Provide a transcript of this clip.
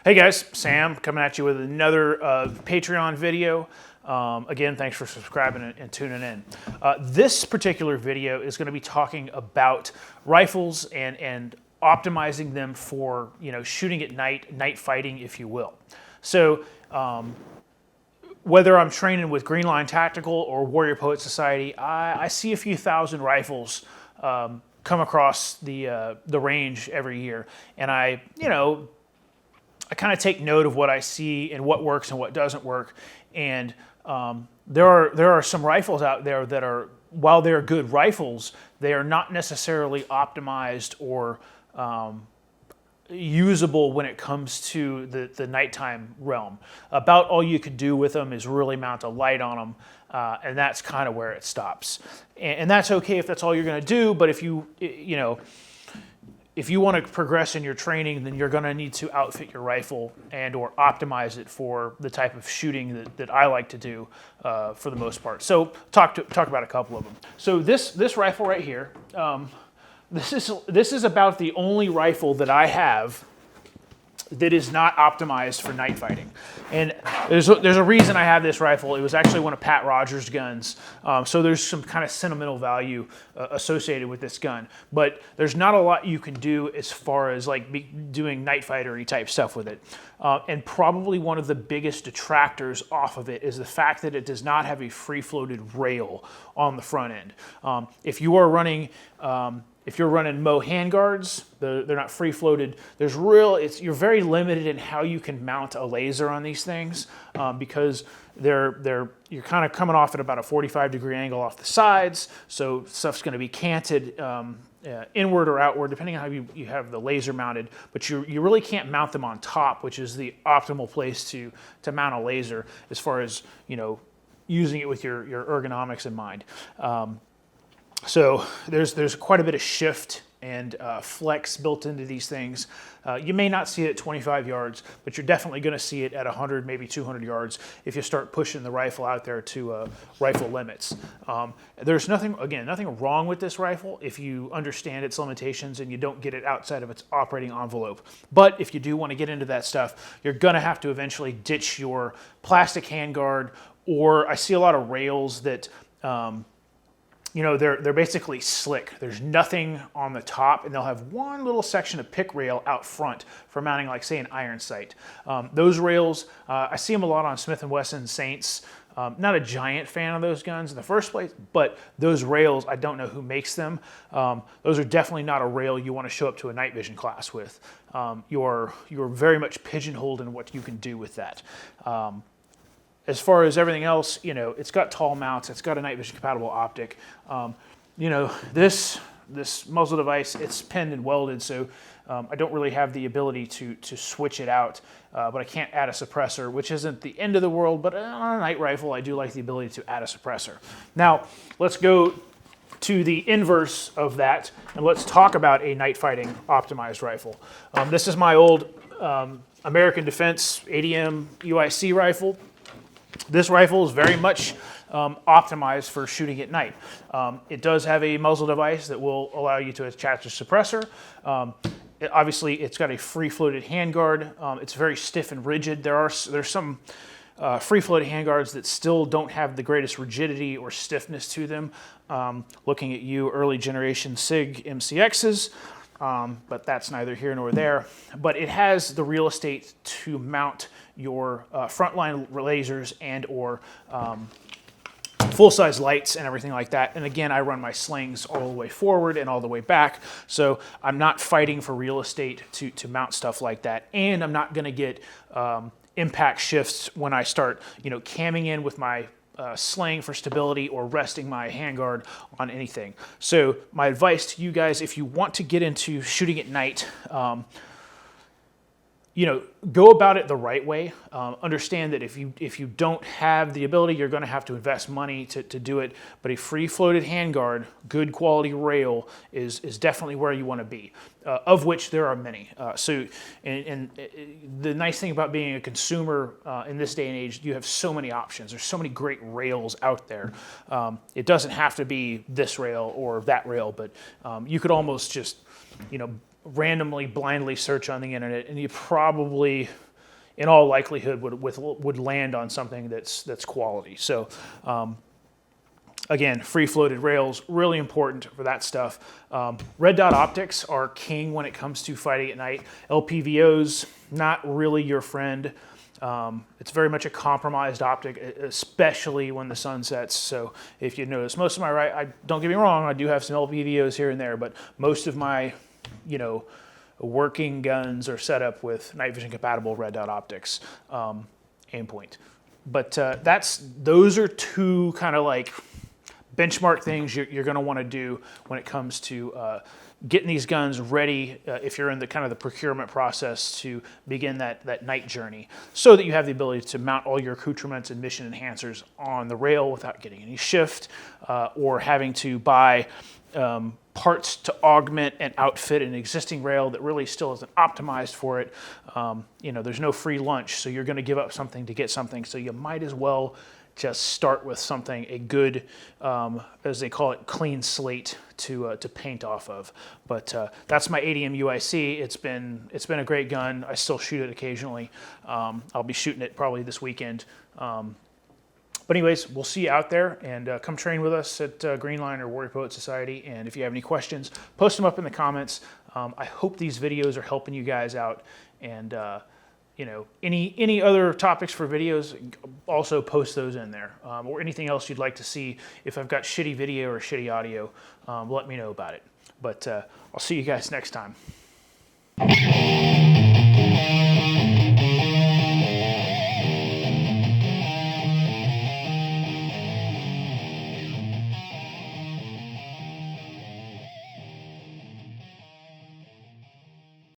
Hey guys, Sam coming at you with another Patreon video. Again, thanks for subscribing and tuning in. This particular video is going to be talking about rifles and optimizing them for shooting at night fighting, if you will. So whether I'm training with Green Line Tactical or Warrior Poet Society, I see a few thousand rifles come across the range every year, and I kind of take note of what I see and what works and what doesn't work. And there are some rifles out there that are, while they're good rifles, they are not necessarily optimized or usable when it comes to the nighttime realm. About all you could do with them is really mount a light on them, and that's kind of where it stops. And that's okay if that's all you're going to do, but if if you want to progress in your training, then you're going to need to outfit your rifle and or optimize it for the type of shooting that I like to do for the most part. So talk about a couple of them. So this rifle right here, this is about the only rifle that I have that is not optimized for night fighting. And there's a reason I have this rifle. It was actually one of Pat Rogers' guns. So there's some kind of sentimental value associated with this gun. But there's not a lot you can do as far as doing night fightery type stuff with it. And probably one of the biggest detractors off of it is the fact that it does not have a free-floated rail on the front end. If you are running if you're running Mo handguards, they're not free-floated. You're very limited in how you can mount a laser on these things because you're kind of coming off at about a 45-degree angle off the sides, so stuff's going to be canted inward or outward, depending on how you have the laser mounted. But you really can't mount them on top, which is the optimal place to mount a laser as far as using it with your ergonomics in mind. So there's quite a bit of shift and flex built into these things. You may not see it at 25 yards, but you're definitely going to see it at 100, maybe 200 yards if you start pushing the rifle out there to rifle limits. There's nothing wrong with this rifle if you understand its limitations and you don't get it outside of its operating envelope. But if you do want to get into that stuff, you're going to have to eventually ditch your plastic handguard, or I see a lot of rails that they're basically slick. There's nothing on the top, and they'll have one little section of pick rail out front for mounting, like, say, an iron sight. Those rails, I see them a lot on Smith & Wesson Saints. Not a giant fan of those guns in the first place, but those rails, I don't know who makes them. Those are definitely not a rail you want to show up to a night vision class with. You're very much pigeonholed in what you can do with that. As far as everything else, it's got tall mounts, it's got a night vision compatible optic. This muzzle device, it's pinned and welded, so I don't really have the ability to switch it out, but I can't add a suppressor, which isn't the end of the world, but on a night rifle, I do like the ability to add a suppressor. Now, let's go to the inverse of that, and let's talk about a night fighting optimized rifle. This is my old American Defense ADM UIC rifle. This rifle is very much optimized for shooting at night. It does have a muzzle device that will allow you to attach a suppressor. Obviously, it's got a free-floated handguard. It's very stiff and rigid. There's some free-floated handguards that still don't have the greatest rigidity or stiffness to them. Looking at you, early generation SIG MCXs. But that's neither here nor there. But it has the real estate to mount your frontline lasers and or full-size lights and everything like that. And again, I run my slings all the way forward and all the way back, so I'm not fighting for real estate to mount stuff like that. And I'm not going to get impact shifts when I start camming in with my sling for stability or resting my handguard on anything. So my advice to you guys, if you want to get into shooting at night, go about it the right way. Understand that if you don't have the ability, you're going to have to invest money to do it. But a free-floated handguard, good quality rail is definitely where you want to be, of which there are many. And the nice thing about being a consumer in this day and age, you have so many options. There's so many great rails out there. It doesn't have to be this rail or that rail, but you could almost just, randomly, blindly search on the internet, and you probably in all likelihood would land on something that's quality. So again, free floated rails, really important for that stuff. Red dot optics are king when it comes to fighting at night. LPVOs, not really your friend. It's very much a compromised optic, especially when the sun sets. So if you notice, most of my don't get me wrong, I do have some LPVOs here and there, but most of my, working guns are set up with night vision compatible red dot optics, aim point. But those are two kind of like benchmark things you're going to want to do when it comes to getting these guns ready if you're in the kind of the procurement process to begin that night journey, so that you have the ability to mount all your accoutrements and mission enhancers on the rail without getting any shift or having to buy parts to augment and outfit an existing rail that really still isn't optimized for it. There's no free lunch, so you're going to give up something to get something, so you might as well just start with something, a good, as they call it, clean slate to paint off of. But that's my ADM UIC. It's been a great gun. I still shoot it occasionally. I'll be shooting it probably this weekend. But anyways, we'll see you out there, and come train with us at Green Line or Warrior Poet Society. And if you have any questions, post them up in the comments. I hope these videos are helping you guys out. And any other topics for videos, also post those in there. Or anything else you'd like to see. If I've got shitty video or shitty audio, let me know about it. But I'll see you guys next time.